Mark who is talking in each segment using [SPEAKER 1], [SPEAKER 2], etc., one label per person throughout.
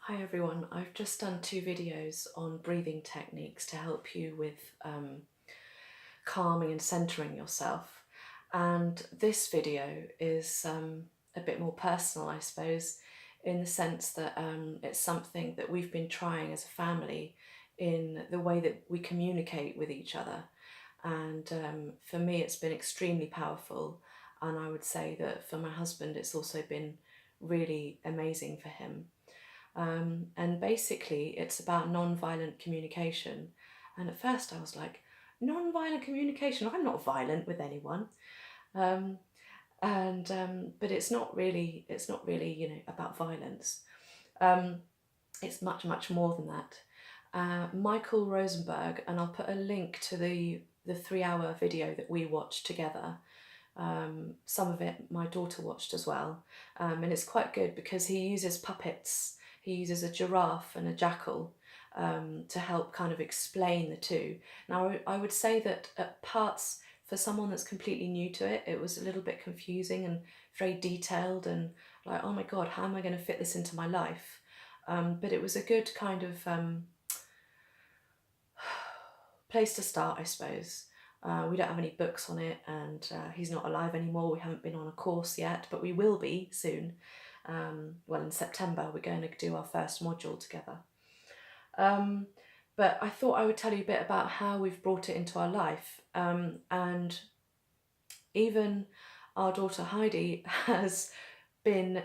[SPEAKER 1] Hi everyone, I've just done 2 videos on breathing techniques to help you with calming and centering yourself. And this video is a bit more personal, I suppose, in the sense that it's something that we've been trying as a family in the way that we communicate with each other. And for me, it's been extremely powerful. And I would say that for my husband, it's also been really amazing for him. And basically, it's about non-violent communication. And at first, I was like, non-violent communication? I'm not violent with anyone. Um, but it's not really, about violence. It's much, much more than that. Michael Rosenberg, and I'll put a link to the 3-hour video that we watched together. Some of it my daughter watched as well, and it's quite good because he uses puppets. He uses a giraffe and a jackal to help kind of explain the two. Now, I would say that at parts, for someone that's completely new to it, it was a little bit confusing and very detailed and like, oh my God, how am I going to fit this into my life? But it was a good kind of place to start, I suppose. We don't have any books on it, and he's not alive anymore. We haven't been on a course yet, but we will be soon. Well, in September, we're going to do our first module together. But I thought I would tell you a bit about how we've brought it into our life. And even our daughter Heidi has been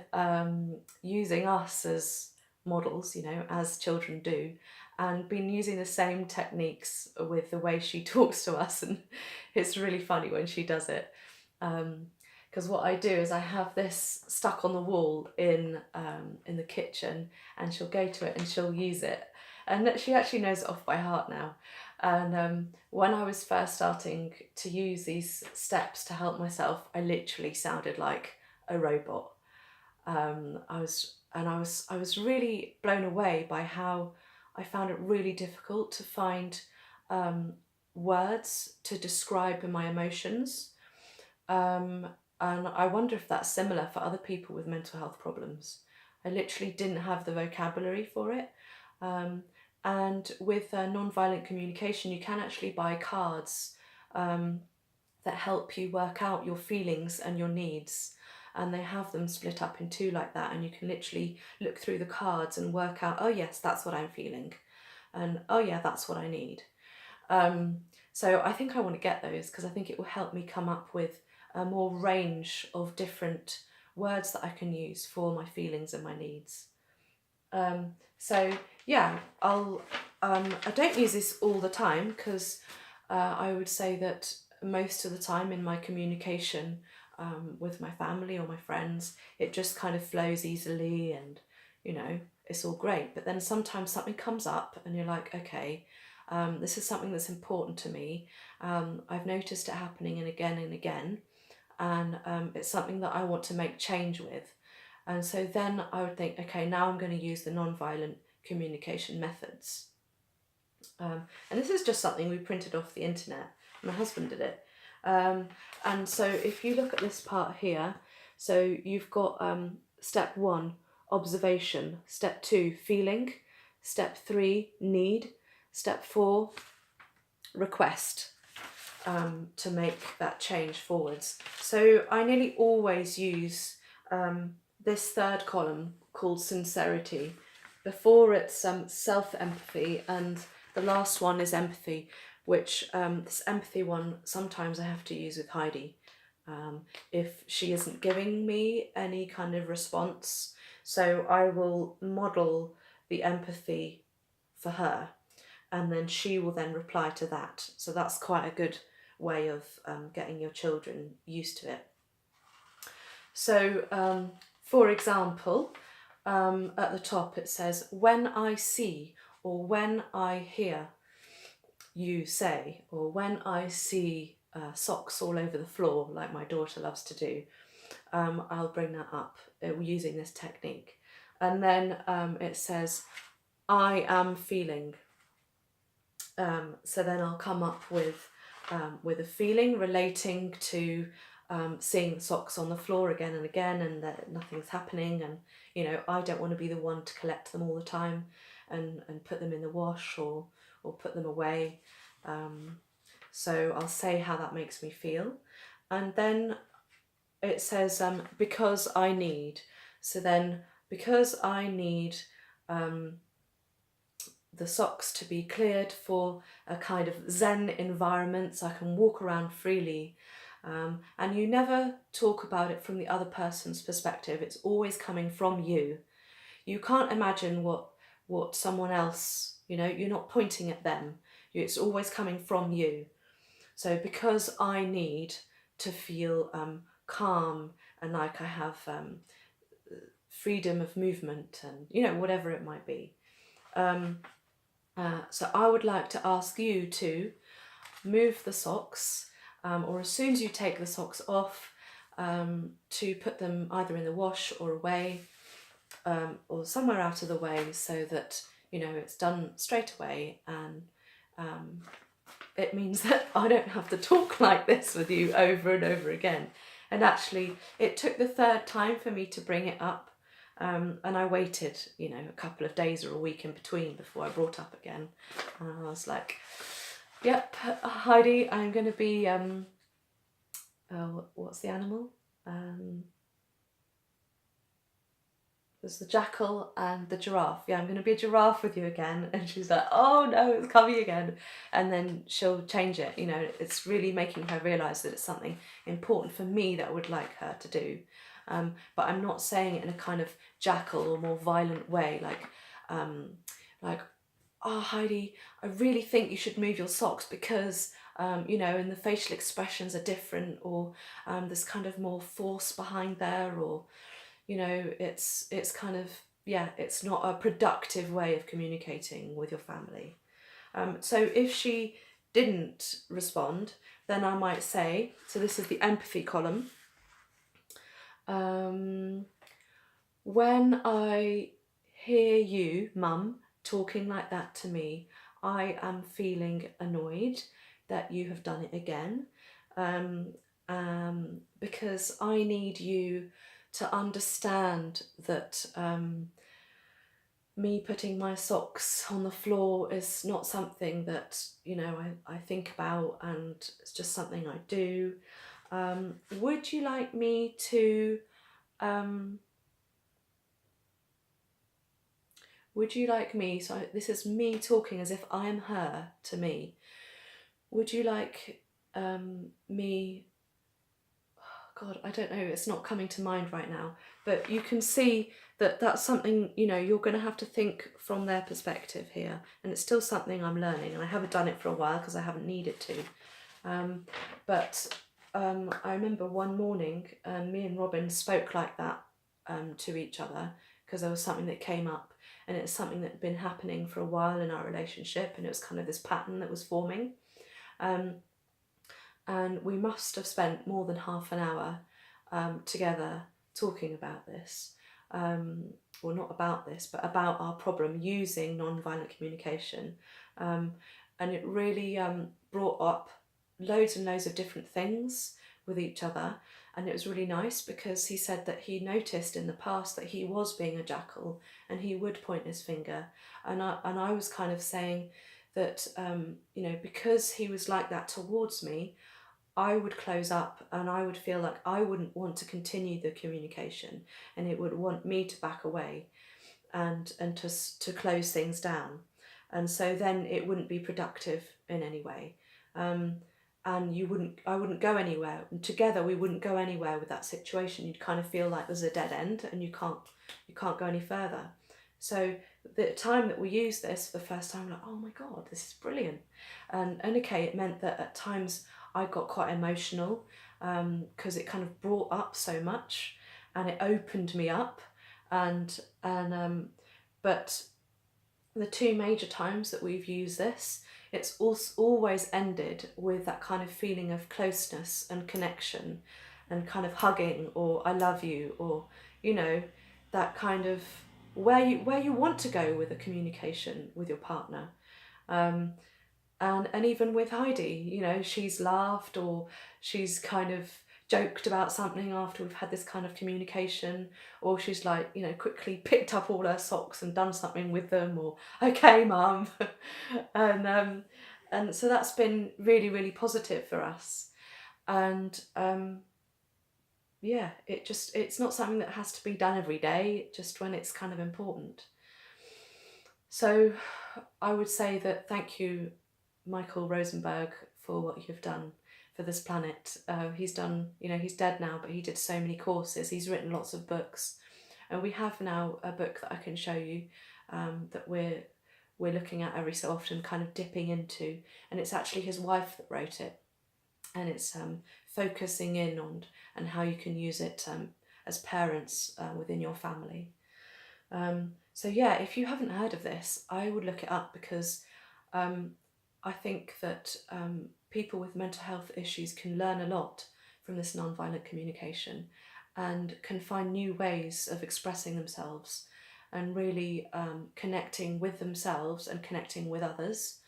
[SPEAKER 1] using us as models, as children do, and been using the same techniques with the way she talks to us. And it's really funny when she does it. Because what I do is I have this stuck on the wall in the kitchen, and she'll go to it and she'll use it. And she actually knows it off by heart now. And when I was first starting to use these steps to help myself, I literally sounded like a robot. I was really blown away by how I found it really difficult to find words to describe my emotions. And I wonder if that's similar for other people with mental health problems. I literally didn't have the vocabulary for it. And with non-violent communication, you can actually buy cards that help you work out your feelings and your needs. And they have them split up in 2 like that, and you can literally look through the cards and work out, oh yes, that's what I'm feeling, and oh yeah, that's what I need. So I think I want to get those because I think it will help me come up with a more range of different words that I can use for my feelings and my needs. So yeah, I don't use this all the time because I would say that most of the time in my communication with my family or my friends, it just kind of flows easily and, it's all great. But then sometimes something comes up and you're like, okay, this is something that's important to me. I've noticed it happening and again, and it's something that I want to make change with. And so then I would think, okay, now I'm going to use the non-violent communication methods. And this is just something we printed off the internet. My husband did it. And so if you look at this part here, so you've got step 1, observation, step 2, feeling, step 3, need, step 4, request, to make that change forwards. So I nearly always use this 3rd column called sincerity. Before it's self-empathy, and the last one is empathy, which this empathy one sometimes I have to use with Heidi if she isn't giving me any kind of response. So I will model the empathy for her, and then she will then reply to that. So that's quite a good way of getting your children used to it. So for example, at the top it says, when I see or when I hear you say, or when I see socks all over the floor, like my daughter loves to do, I'll bring that up using this technique. And then it says, I am feeling. So then I'll come up with a feeling relating to seeing the socks on the floor again and again, and that nothing's happening, and I don't want to be the one to collect them all the time and put them in the wash or put them away. So I'll say how that makes me feel, and then it says because I need. So then, because I need the socks to be cleared for a kind of Zen environment so I can walk around freely. And you never talk about it from the other person's perspective. It's always coming from you. You can't imagine what someone else, you're not pointing at them. It's always coming from you. So because I need to feel calm and like I have freedom of movement and, whatever it might be. So I would like to ask you to move the socks, or as soon as you take the socks off, to put them either in the wash or away, or somewhere out of the way, so that it's done straight away, and it means that I don't have to talk like this with you over and over again. And actually, it took the third time for me to bring it up. And I waited, a couple of days or a week in between before I brought up again. And I was like, yep, Heidi, I'm going to be, what's the animal? There's the jackal and the giraffe. Yeah, I'm going to be a giraffe with you again. And she's like, oh no, it's coming again. And then she'll change it. It's really making her realise that it's something important for me that I would like her to do. But I'm not saying it in a kind of jackal or more violent way, like, oh Heidi, I really think you should move your socks because, and the facial expressions are different, or there's kind of more force behind there, or, it's kind of, it's not a productive way of communicating with your family. So if she didn't respond, then I might say, so this is the empathy column. When I hear you, Mum, talking like that to me, I am feeling annoyed that you have done it again, because I need you to understand that me putting my socks on the floor is not something that, I think about, and it's just something I do. Would you like me to, so this is me talking as if I am her to me. Would you like me, oh God, I don't know, it's not coming to mind right now, but you can see that that's something, you're going to have to think from their perspective here, and it's still something I'm learning, and I haven't done it for a while because I haven't needed to. But I remember one morning me and Robin spoke like that to each other because there was something that came up, and it's something that had been happening for a while in our relationship, and it was kind of this pattern that was forming. And we must have spent more than half an hour together talking about this. Well, not about this, but about our problem using non-violent communication. And it really brought up loads and loads of different things with each other. And it was really nice because he said that he noticed in the past that he was being a jackal and he would point his finger. And I was kind of saying that, because he was like that towards me, I would close up and I would feel like I wouldn't want to continue the communication, and it would want me to back away and to close things down. And so then it wouldn't be productive in any way. And I wouldn't go anywhere. And together we wouldn't go anywhere with that situation. You'd kind of feel like there's a dead end and you can't go any further. So the time that we used this for the first time, like, oh my God, this is brilliant. And okay, it meant that at times I got quite emotional because it kind of brought up so much and it opened me up. But the two major times that we've used this, it's always ended with that kind of feeling of closeness and connection and kind of hugging or I love you, or, that kind of where you want to go with the communication with your partner. And even with Heidi, she's laughed or she's kind of joked about something after we've had this kind of communication, or she's like, you know, quickly picked up all her socks and done something with them, or okay, mum. And so that's been really, really positive for us. And yeah, it's not something that has to be done every day, just when it's kind of important. So I would say that thank you, Michael Rosenberg, for what you've done for this planet. He's done, you know, he's dead now, but he did so many courses. He's written lots of books, and we have now a book that I can show you that we're looking at every so often, kind of dipping into, and it's actually his wife that wrote it, and it's focusing in on and how you can use it as parents within your family. So yeah, if you haven't heard of this, I would look it up, because I think that people with mental health issues can learn a lot from this nonviolent communication, and can find new ways of expressing themselves, and really connecting with themselves and connecting with others,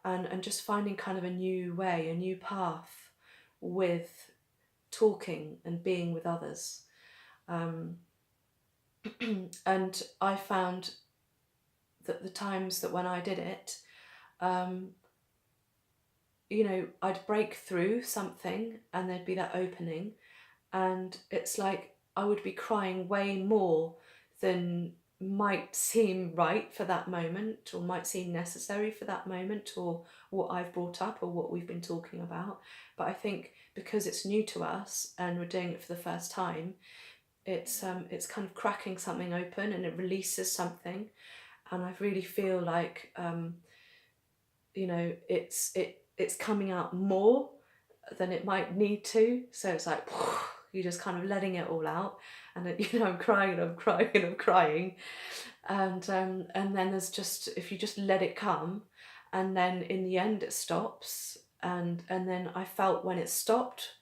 [SPEAKER 1] and just finding kind of a new way, a new path with talking and being with others. And I found that the times that when I did it, you know, I'd break through something and there'd be that opening, and it's like I would be crying way more than might seem right for that moment, or might seem necessary for that moment, or what I've brought up, or what we've been talking about. But I think because it's new to us and we're doing it for the first time, it's kind of cracking something open, and it releases something, and I really feel like you know, it's coming out more than it might need to. So it's like you're just kind of letting it all out, and you know, I'm crying and I'm crying and I'm crying, and then there's just, if you just let it come, and then in the end it stops, and then I felt when it stopped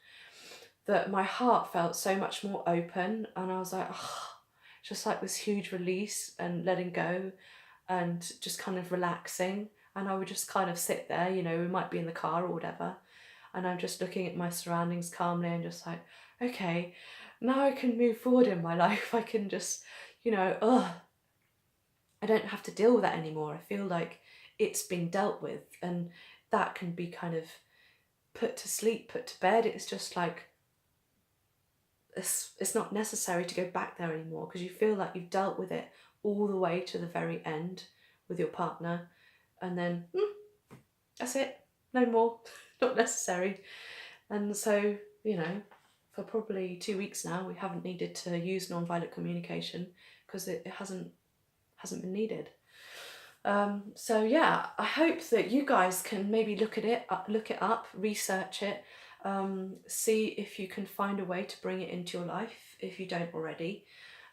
[SPEAKER 1] that my heart felt so much more open, and I was like, oh, just like this huge release and letting go, and just kind of relaxing. And I would just kind of sit there, you know, we might be in the car or whatever, and I'm just looking at my surroundings calmly and just like, okay, now I can move forward in my life. I can just, you know, I don't have to deal with that anymore. I feel like it's been dealt with, and that can be kind of put to sleep, put to bed. It's just like, it's not necessary to go back there anymore, because you feel like you've dealt with it all the way to the very end with your partner, and then that's it, no more, not necessary. And so, you know, for probably 2 weeks now, we haven't needed to use nonviolent communication, because it hasn't been needed. So yeah, I hope that you guys can maybe look it up, research it, see if you can find a way to bring it into your life if you don't already.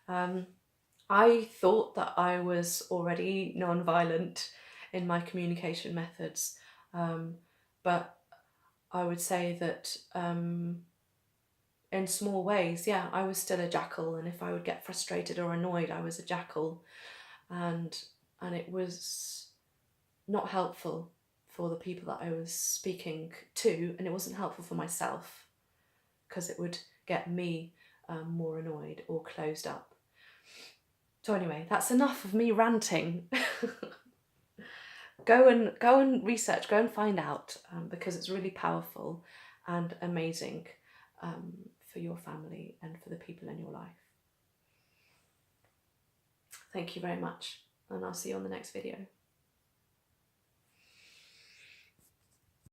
[SPEAKER 1] I thought that I was already non-violent in my communication methods, but I would say that in small ways, yeah, I was still a jackal, and if I would get frustrated or annoyed, I was a jackal, and it was not helpful for the people that I was speaking to, and it wasn't helpful for myself, because it would get me more annoyed or closed up. So anyway, that's enough of me ranting. Go and research, go and find out, because it's really powerful and amazing for your family and for the people in your life. Thank you very much, and I'll see you on the next video.